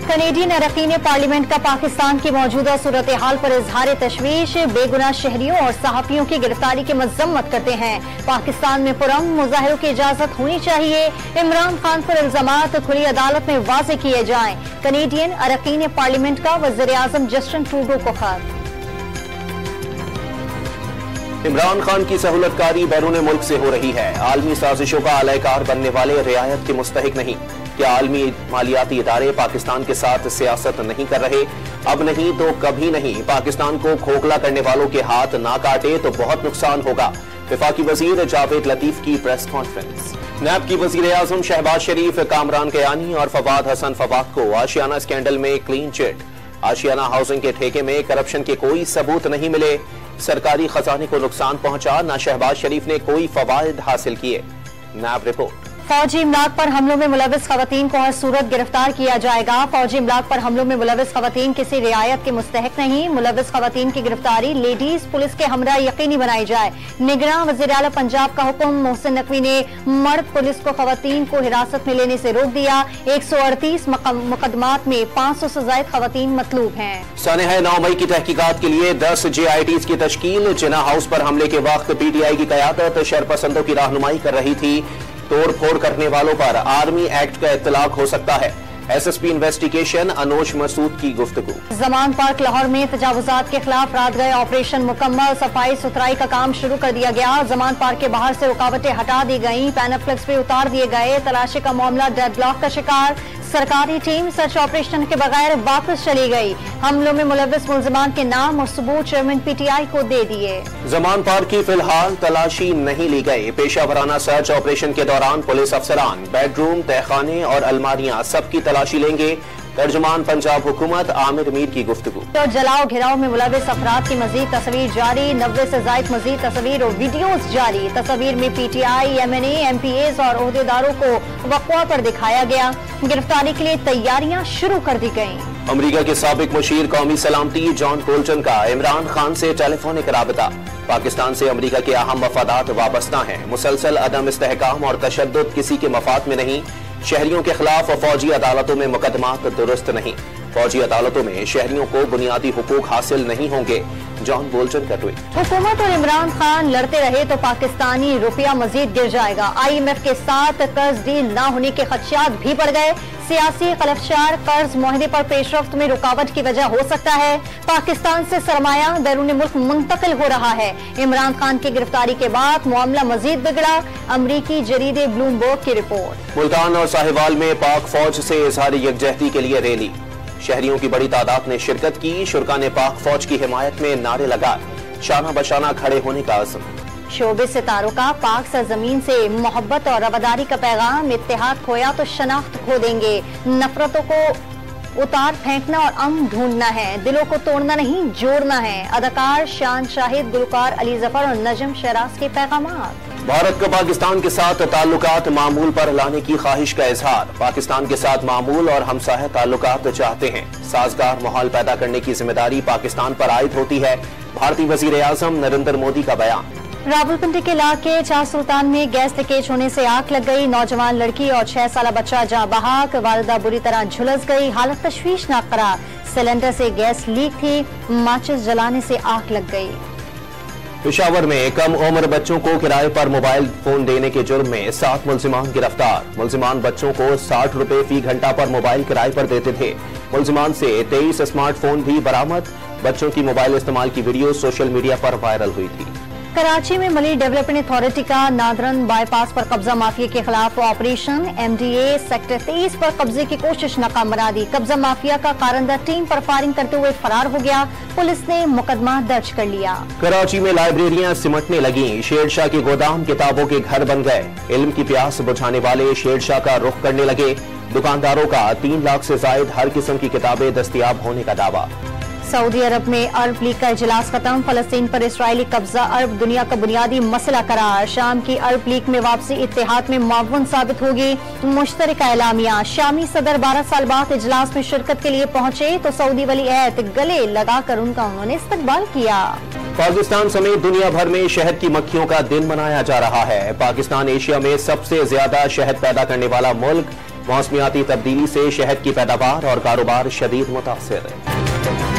Canadian अरकान parliament का पाकिस्तान की मौजूदा सूरत हाल पर इजहार तशवीश, बेगुनाह शहरियों और सहाफियों की गिरफ्तारी की मजम्मत करते हैं। पाकिस्तान में पुरअमन मुजाहिरों की इजाजत होनी चाहिए। इमरान खान पर इल्जामात खुली अदालत में वाज़ेह किए जाएं। कनेडियन अरकान पार्लियामेंट का वज़ीर आज़म जस्टिन ट्रूडो को खत। इमरान खान की सहूलतकारी बैरून मुल्क से हो रही है। आलमी साजिशों का अलयकार बनने वाले रियायत के मुस्तहिक नहीं। क्या आलमी मालियाती इदारे पाकिस्तान के साथ सियासत नहीं कर रहे? अब नहीं तो कभी नहीं। पाकिस्तान को खोखला करने वालों के हाथ ना काटे तो बहुत नुकसान होगा। वफाकी वजीर जावेद लतीफ की प्रेस कॉन्फ्रेंस। नैब की वजीर आजम शहबाज शरीफ, कामरान कयानी और फवाद हसन फवाद को आशियाना स्कैंडल में क्लीन चिट। आशियाना हाउसिंग के ठेके में करप्शन के कोई सबूत नहीं मिले। सरकारी खजाने को नुकसान पहुंचा। न शहबाज शरीफ ने कोई फवायद हासिल किए। नैब रिपोर्ट। फौजी इमलाक पर हमलों में मुलविस खवातीन को हर सूरत गिरफ्तार किया जाएगा। फौजी इमलाक पर हमलों में मुलविस खवातीन किसी रियायत के मुस्तहिक नहीं। मुलविस खवातीन की गिरफ्तारी लेडीज पुलिस के हमरा यकीनी बनाई जाए। निगरान वज़ीर आला पंजाब का हुक्म। मोहसिन नकवी ने मर्द पुलिस को खवातीन को हिरासत में लेने से रोक दिया। 138 मुकदमात में 500 से ज्यादा खवातीन मतलूब हैं। सानह 9 मई की तहकीकात के लिए 10 JITs की तश्कील। जिन्ना हाउस पर हमले के वक्त PTI की क़यादत शरपसंदों की रहनुमाई कर रही थी। तोड़ फोड़ करने वालों पर आर्मी एक्ट का इत्तलाक हो सकता है। SSP investigation. अनोश मसूद की गुफ्तगू। जमान पार्क लाहौर में तजावुजात के खिलाफ रात गए ऑपरेशन मुकम्मल। सफाई सुथराई का काम शुरू कर दिया गया। जमान पार्क के बाहर से रुकावटें हटा दी गई। पैनाफ्लेक्स भी उतार दिए गए। तलाशी का मामला डेडलॉक का शिकार। सरकारी टीम सर्च ऑपरेशन के बगैर वापस चली गई। हमलों में मुलविस मुल्जिमान के नाम और सबूत चेयरमैन PTI को दे दिए। जमान पार्क की फिलहाल तलाशी नहीं ली गई। पेशा वराना सर्च ऑपरेशन के दौरान पुलिस अफसरान बेडरूम, तहखाने और अलमारियां सबकी तलाशी लेंगे। तर्जुमान पंजाब हुकूमत आमिर मीर की गुफ्तगू। तो जलाओ घिराव में मुलविस अफराद की मजीद तस्वीर जारी। 90 से ज्यादा मजीद तस्वीर और वीडियोज जारी। तस्वीर में PTI, MNA, MPAs और ओहदेदारों को वक़्वा पर दिखाया गया। गिरफ्तारी के लिए तैयारियां शुरू कर दी गयी। अमरीका के साबिक मुशीर कौमी सलामती जॉन बोल्टन का इमरान खान से टेलीफोनिक राबता। पाकिस्तान से अमरीका के अहम मफादात वाबस्ता हैं। मुसलसल अदम इस्तेहकाम और तशद्दुद किसी के मफाद में नहीं। शहरियों के खिलाफ फौजी अदालतों में मुकदमात दुरुस्त नहीं। फौजी अदालतों में शहरियों को बुनियादी हुकूक हासिल नहीं होंगे। जॉन बोल्टन का ट्वीट। हुकूमत और इमरान खान लड़ते रहे तो पाकिस्तानी रुपया मजीद गिर जाएगा। IMF के साथ कर्ज डील न होने के खदशात भी बढ़ गए। सियासी खलफशार कर्ज मुआहदे पर पेशरफ्त में रुकावट की वजह हो सकता है। पाकिस्तान से सरमाया बैरून मुल्क मुंतकिल हो रहा है। इमरान खान की गिरफ्तारी के बाद मामला मजीद बिगड़ा। अमरीकी जरीदे ब्लूमबर्ग की रिपोर्ट। मुल्तान और साहिवाल में पाक फौज से इजहार यकजहती के लिए रैली। शहरियों की बड़ी तादाद ने शिरकत की। शुरा ने पाक फौज की हिमायत में नारे लगाए। शाना बशाना खड़े होने का अज़्म। शोबे सितारों का पाक सरजमीन से मोहब्बत और रवादारी का पैगाम। इत्तेहाद खोया तो शनाख्त खो देंगे। नफरतों को उतार फेंकना और अमन ढूंढना है। दिलों को तोड़ना नहीं, जोड़ना है। अदाकार शान शाहिद, गुलकार अली जफर और नजम शराज के पैगामात। भारत का पाकिस्तान के साथ ताल्लुकात मामूल पर लाने की ख्वाहिश का इजहार। पाकिस्तान के साथ मामूल और हमसाह ताल्लुकात चाहते हैं। साजगार माहौल पैदा करने की जिम्मेदारी पाकिस्तान पर आयद होती है। भारतीय वजीर आजम नरेंद्र मोदी का बयान। रावलपिंडी के इलाके चार सुल्तान में गैस लीकेज होने से आग लग गई। नौजवान लड़की और 6 साल बच्चा जाँ बहाक। वालिदा बुरी तरह झुलस गई। हालत तशवीशनाक करार। सिलेंडर से गैस लीक थी। माचिस जलाने से आग लग गई। पेशावर में कम उम्र बच्चों को किराए पर मोबाइल फोन देने के जुर्म में 7 मुल्जिमान गिरफ्तार। मुल्जिमान बच्चों को 60 रुपए फी घंटा पर मोबाइल किराए पर देते थे। मुल्जिमान से 23 स्मार्टफोन भी बरामद। बच्चों की मोबाइल इस्तेमाल की वीडियो सोशल मीडिया पर वायरल हुई थी। कराची में मली डेवलपमेंट अथॉरिटी का नादरन बाईपास पर कब्जा माफिया के खिलाफ ऑपरेशन। MDA सेक्टर 23 पर कब्जे की कोशिश नाकाम बना दी। कब्जा माफिया का कारंदा टीम पर फायरिंग करते हुए फरार हो गया। पुलिस ने मुकदमा दर्ज कर लिया। कराची में लाइब्रेरियां सिमटने लगी। शेरशाह के गोदाम किताबों के घर बन गए। इल्म की प्यास बुझाने वाले शेरशाह का रुख करने लगे। दुकानदारों का 3 लाख से ज्यादा हर किस्म की किताबें दस्तयाब होने का दावा। सऊदी अरब में अरब लीग का इजलास खत्म। फलस्तीन पर इसराइली कब्जा अरब दुनिया का बुनियादी मसला करार। शाम की अरब लीग में वापसी इत्तेहाद में मुआवन साबित होगी। मुश्तरका एलामिया। शामी सदर 12 साल बाद इजलास में शिरकत के लिए पहुंचे तो सऊदी वली अहद गले लगाकर उनका उन्होंने इस्तकबाल किया। पाकिस्तान समेत दुनिया भर में शहद की मक्खियों का दिन मनाया जा रहा है। पाकिस्तान एशिया में सबसे ज्यादा शहद पैदा करने वाला मुल्क। मौसमियाती तब्दीली से शहद की पैदावार और कारोबार शदीद मुतासिर।